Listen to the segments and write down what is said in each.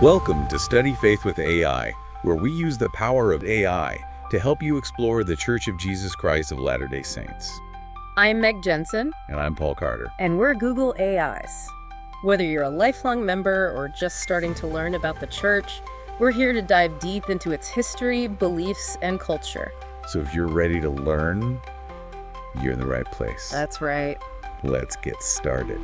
Welcome to Study Faith with AI, where we use the power of AI to help you explore the Church of Jesus Christ of Latter-day Saints. I'm Meg Jensen. And I'm Paul Carter. And we're Google AIs. Whether you're a lifelong member or just starting to learn about the church, we're here to dive deep into its history, beliefs, and culture. So if you're ready to learn, you're in the right place. That's right. Let's get started.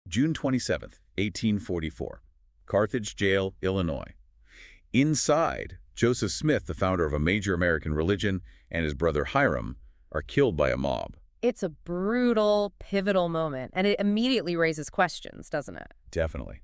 June 27th, 1844, Carthage Jail, Illinois. Inside, Joseph Smith, the founder of a major American religion, and his brother Hyrum are killed by a mob. It's a brutal, pivotal moment, and it immediately raises questions, doesn't it? Definitely.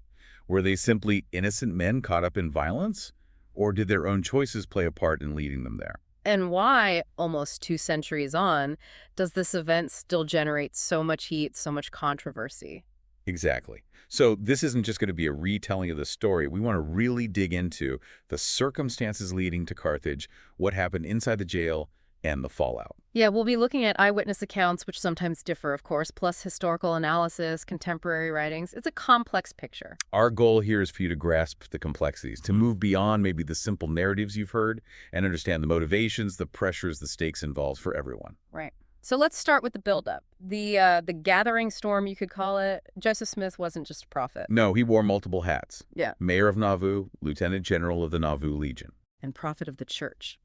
Were they simply innocent men caught up in violence, or did their own choices play a part in leading them there? And why, almost 2 centuries on, does this event still generate so much heat, so much controversy? Exactly. So this isn't just going to be a retelling of the story. We want to really dig into the circumstances leading to Carthage, what happened inside the jail, and the fallout. Yeah, we'll be looking at eyewitness accounts, which sometimes differ, of course, plus historical analysis, contemporary writings. It's a complex picture. Our goal here is for you to grasp the complexities, to move beyond maybe the simple narratives you've heard, and understand the motivations, the pressures, the stakes involved for everyone. Right. So let's start with the buildup. The gathering storm, you could call it. Joseph Smith wasn't just a prophet. No, he wore multiple hats. Yeah. Mayor of Nauvoo, Lieutenant General of the Nauvoo Legion. And prophet of the church.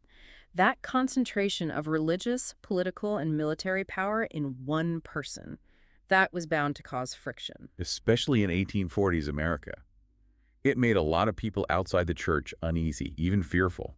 That concentration of religious, political, and military power in one person, that was bound to cause friction. Especially in 1840s America. It made a lot of people outside the church uneasy, even fearful.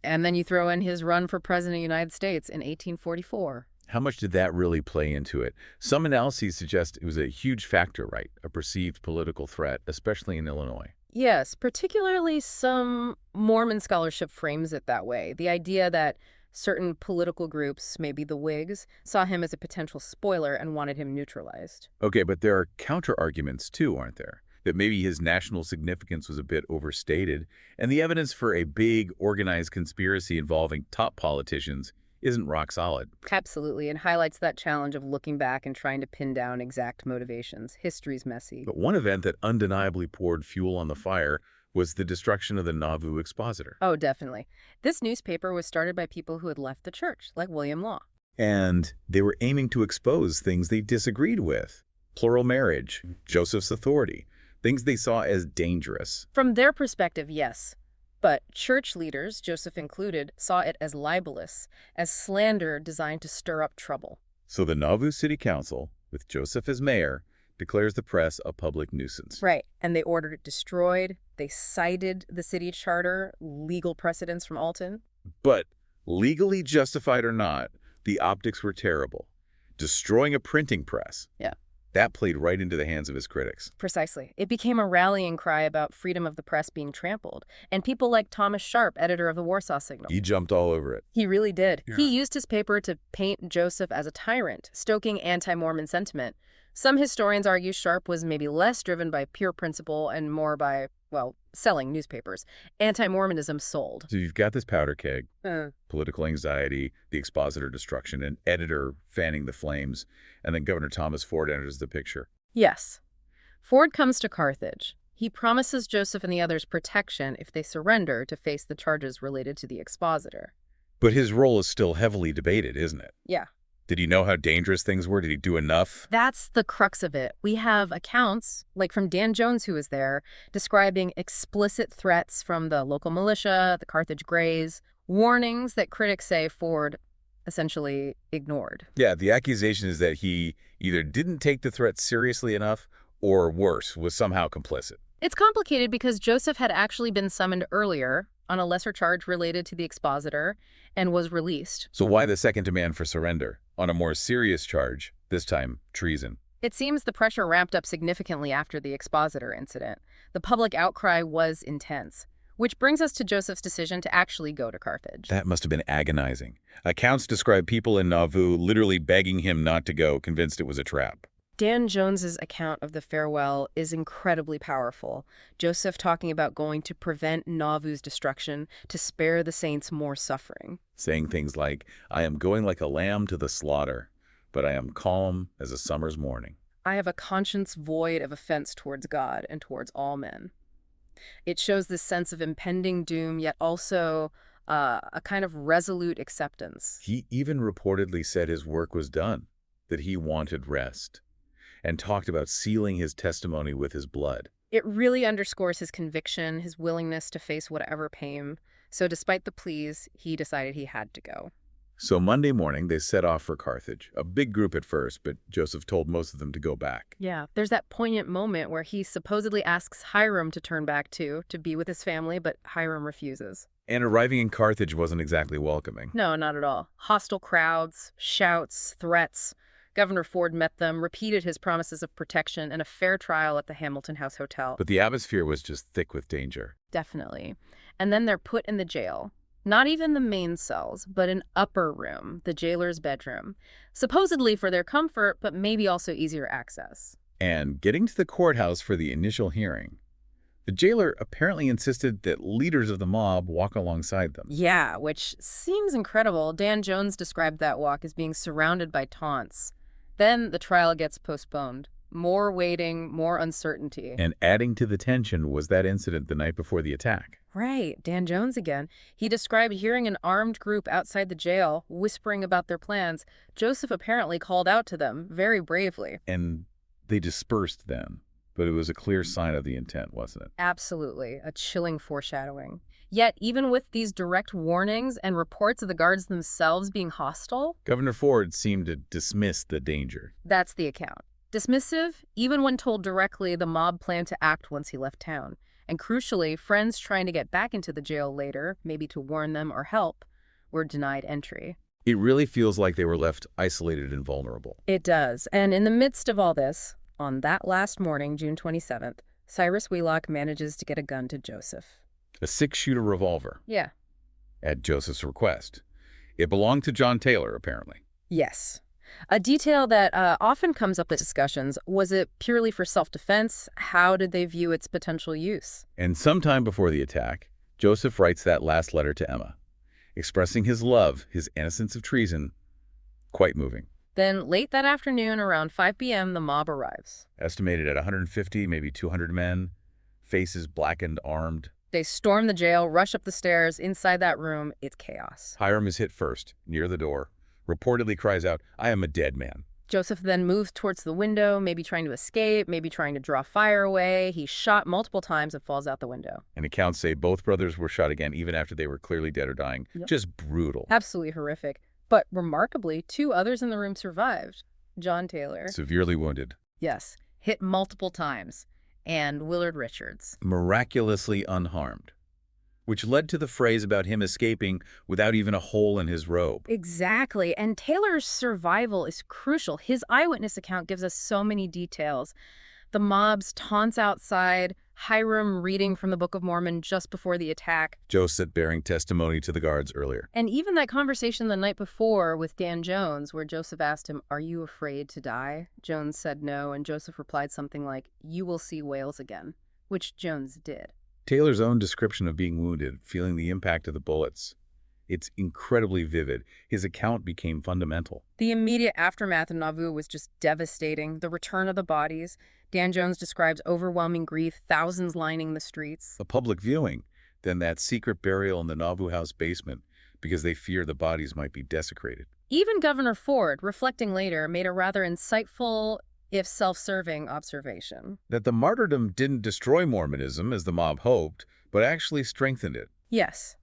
And then you throw in his run for president of the United States in 1844. How much did that really play into it? Some analyses suggest it was a huge factor, right? A perceived political threat, especially in Illinois. Yes, particularly some Mormon scholarship frames it that way. The idea that certain political groups, maybe the Whigs, saw him as a potential spoiler and wanted him neutralized. Okay, but there are counter-arguments too, aren't there? That maybe his national significance was a bit overstated, and the evidence for a big, organized conspiracy involving top politicians isn't rock solid. Absolutely, and highlights that challenge of looking back and trying to pin down exact motivations. History's messy. But one event that undeniably poured fuel on the fire was the destruction of the Nauvoo Expositor. Oh, definitely. This newspaper was started by people who had left the church, like William Law. And they were aiming to expose things they disagreed with. Plural marriage, Joseph's authority, things they saw as dangerous. From their perspective, yes. But church leaders, Joseph included, saw it as libelous, as slander designed to stir up trouble. So the Nauvoo City Council, with Joseph as mayor, declares the press a public nuisance. Right, and they ordered it destroyed. They cited the city charter, legal precedents from Alton. But legally justified or not, the optics were terrible. Destroying a printing press. Yeah. That played right into the hands of his critics. Precisely. It became a rallying cry about freedom of the press being trampled. And people like Thomas Sharp, editor of the Warsaw Signal. He jumped all over it. He really did. Yeah. He used his paper to paint Joseph as a tyrant, stoking anti-Mormon sentiment. Some historians argue Sharp was maybe less driven by pure principle and more by, well, selling newspapers. Anti-Mormonism sold. So you've got this powder keg, political anxiety, the expositor destruction, an editor fanning the flames, and then Governor Thomas Ford enters the picture. Yes. Ford comes to Carthage. He promises Joseph and the others protection if they surrender to face the charges related to the expositor. But his role is still heavily debated, isn't it? Yeah. Did he know how dangerous things were? Did he do enough? That's the crux of it. We have accounts, like from Dan Jones, who was there, describing explicit threats from the local militia, the Carthage Greys, warnings that critics say Ford essentially ignored. Yeah, the accusation is that he either didn't take the threat seriously enough or, worse, was somehow complicit. It's complicated because Joseph had actually been summoned earlier on a lesser charge related to the expositor and was released. So why the second demand for surrender? On a more serious charge, this time treason. It seems the pressure ramped up significantly after the expositor incident. The public outcry was intense, which brings us to Joseph's decision to actually go to Carthage. That must have been agonizing. Accounts describe people in Nauvoo literally begging him not to go, convinced it was a trap. Dan Jones's account of the farewell is incredibly powerful. Joseph talking about going to prevent Nauvoo's destruction, to spare the saints more suffering. Saying things like, "I am going like a lamb to the slaughter, but I am calm as a summer's morning." I have a conscience void of offense towards God and towards all men. It shows this sense of impending doom, yet also a kind of resolute acceptance. He even reportedly said his work was done, that he wanted rest, and talked about sealing his testimony with his blood. It really underscores his conviction, his willingness to face whatever came. So despite the pleas, he decided he had to go. So Monday morning, they set off for Carthage, a big group at first, but Joseph told most of them to go back. Yeah, there's that poignant moment where he supposedly asks Hyrum to turn back too, to be with his family, but Hyrum refuses. And arriving in Carthage wasn't exactly welcoming. No, not at all. Hostile crowds, shouts, threats. Governor Ford met them, repeated his promises of protection and a fair trial at the Hamilton House Hotel. But the atmosphere was just thick with danger. Definitely. And then they're put in the jail. Not even the main cells, but an upper room, the jailer's bedroom. Supposedly for their comfort, but maybe also easier access. And getting to the courthouse for the initial hearing, the jailer apparently insisted that leaders of the mob walk alongside them. Yeah, which seems incredible. Dan Jones described that walk as being surrounded by taunts. Then the trial gets postponed. More waiting, more uncertainty. And adding to the tension was that incident the night before the attack. Right, Dan Jones again. He described hearing an armed group outside the jail whispering about their plans. Joseph apparently called out to them very bravely. And they dispersed then. But it was a clear sign of the intent, wasn't it? Absolutely, a chilling foreshadowing. Yet, even with these direct warnings and reports of the guards themselves being hostile, Governor Ford seemed to dismiss the danger. that's the account. Dismissive, even when told directly the mob planned to act once he left town. And crucially, friends trying to get back into the jail later, maybe to warn them or help, were denied entry. It really feels like they were left isolated and vulnerable. It does. And in the midst of all this, on that last morning, June 27th, Cyrus Wheelock manages to get a gun to Joseph. A 6-shooter revolver, Yeah. at Joseph's request. It belonged to John Taylor, apparently. Yes. A detail that often comes up in discussions, was it purely for self-defense? How did they view its potential use? And sometime before the attack, Joseph writes that last letter to Emma, expressing his love, his innocence of treason. Quite moving. Then late that afternoon, around 5 p.m., the mob arrives. Estimated at 150, maybe 200 men, faces blackened, armed. They storm the jail, rush up the stairs. Inside that room, it's chaos. Hyrum is hit first, near the door. Reportedly cries out, "I am a dead man." Joseph then moves towards the window, maybe trying to escape, maybe trying to draw fire away. He's shot multiple times and falls out the window. And accounts say both brothers were shot again, even after they were clearly dead or dying. Yep. Just brutal. Absolutely horrific. But remarkably, 2 others in the room survived. John Taylor. Severely wounded. Yes, hit multiple times. And Willard Richards. Miraculously unharmed. Which led to the phrase about him escaping without even a hole in his robe. Exactly. And Taylor's survival is crucial. His eyewitness account gives us so many details. The mob's taunts outside, Hyrum reading from the Book of Mormon just before the attack, Joseph bearing testimony to the guards earlier. and even that conversation the night before with Dan Jones where Joseph asked him, "Are you afraid to die?" Jones said no, and Joseph replied something like, "You will see whales again," which Jones did. Taylor's own description of being wounded, feeling the impact of the bullets. It's incredibly vivid. His account became fundamental. The immediate aftermath in Nauvoo was just devastating. The return of the bodies. Dan Jones describes overwhelming grief, thousands lining the streets. A public viewing, then that secret burial in the Nauvoo house basement, because they fear the bodies might be desecrated. Even Governor Ford, reflecting later, made a rather insightful, if self-serving, observation. That the martyrdom didn't destroy Mormonism, as the mob hoped, but actually strengthened it. Yes.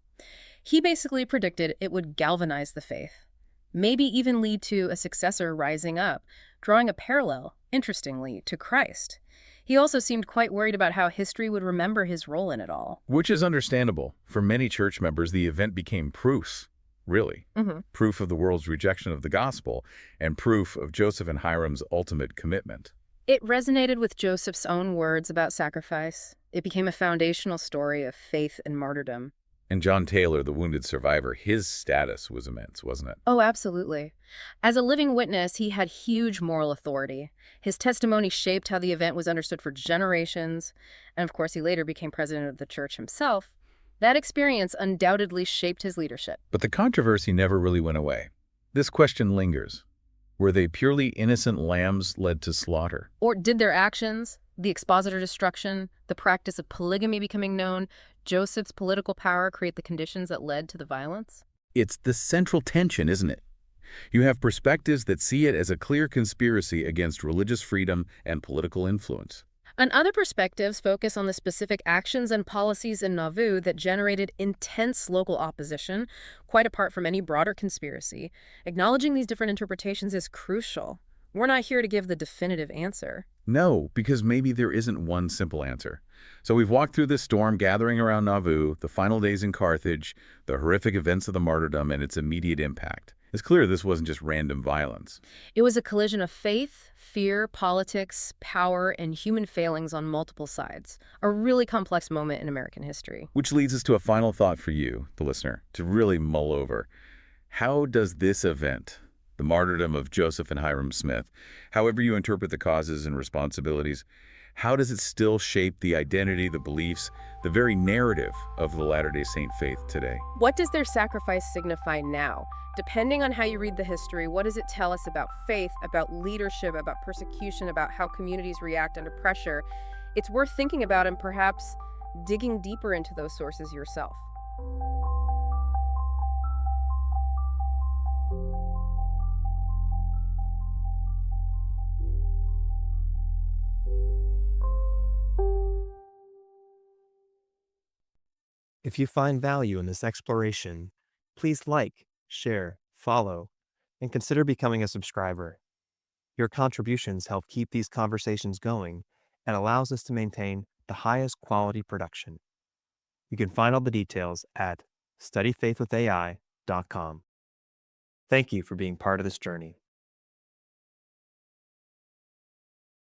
He basically predicted it would galvanize the faith, maybe even lead to a successor rising up, drawing a parallel, interestingly, to Christ. He also seemed quite worried about how history would remember his role in it all. Which is understandable. For many church members, the event became proof, really. Proof of the world's rejection of the gospel, and proof of Joseph and Hyrum's ultimate commitment. It resonated with Joseph's own words about sacrifice. It became a foundational story of faith and martyrdom. And John Taylor, the wounded survivor, his status was immense, wasn't it? Oh, absolutely. As a living witness, he had huge moral authority. His testimony shaped how the event was understood for generations, and of course he later became president of the church himself. That experience undoubtedly shaped his leadership. But the controversy never really went away. This question lingers. Were they purely innocent lambs led to slaughter? Or did their actions, the expositor destruction, the practice of polygamy becoming known, Joseph's political power create the conditions that led to the violence? It's the central tension, isn't it? You have perspectives that see it as a clear conspiracy against religious freedom and political influence. And other perspectives focus on the specific actions and policies in Nauvoo that generated intense local opposition, quite apart from any broader conspiracy. Acknowledging these different interpretations is crucial. We're not here to give the definitive answer. No, because maybe there isn't one simple answer. So we've walked through this storm gathering around Nauvoo, the final days in Carthage, the horrific events of the martyrdom, and its immediate impact. It's clear this wasn't just random violence. It was a collision of faith, fear, politics, power, and human failings on multiple sides. A really complex moment in American history. Which leads us to a final thought for you, the listener, to really mull over. How does this event, the martyrdom of Joseph and Hyrum Smith, however you interpret the causes and responsibilities, how does it still shape the identity, the beliefs, the very narrative of the Latter-day Saint faith today? What does their sacrifice signify now? Depending on how you read the history, what does it tell us about faith, about leadership, about persecution, about how communities react under pressure? It's worth thinking about and perhaps digging deeper into those sources yourself. If you find value in this exploration, please like, share, follow, and consider becoming a subscriber. Your contributions help keep these conversations going and allows us to maintain the highest quality production. You can find all the details at studyfaithwithai.com. Thank you for being part of this journey.